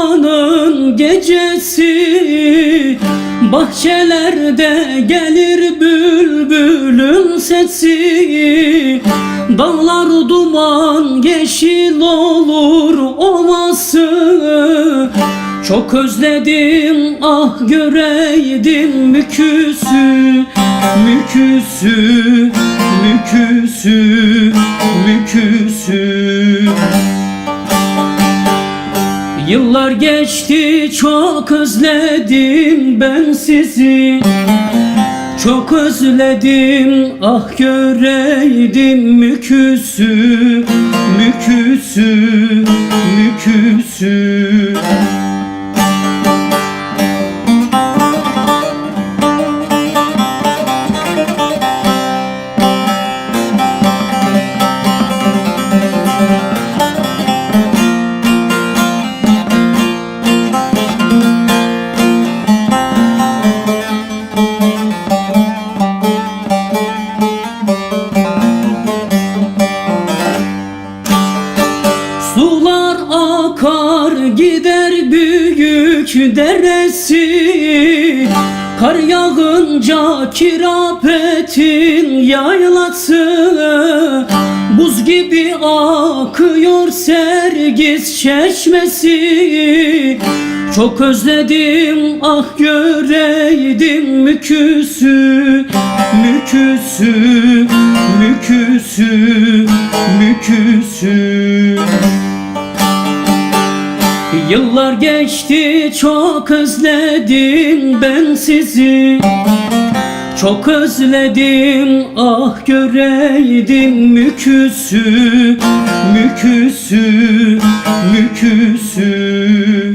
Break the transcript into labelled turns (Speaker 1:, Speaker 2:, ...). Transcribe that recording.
Speaker 1: Ramazan'ın gecesi, bahçelerde gelir bülbülün sesi. Dağlar duman yeşil olur ovası. Çok özledim ah göreydim müküsü, müküsü, müküsü, müküsü. Yıllar geçti çok özledim ben sizi. Çok özledim ah göreydim müküsü, müküsü, müküsü. Sular akar gider büyük deresi. Kar yağınca Kirapetin yaylası. Buz gibi akıyor Sergiz çeşmesi. Çok özledim ah göreydim müküsü, müküsü, müküsü, müküsü. Yıllar geçti çok özledim ben sizi. Çok özledim ah göreydim müküsü, müküsü, müküsü.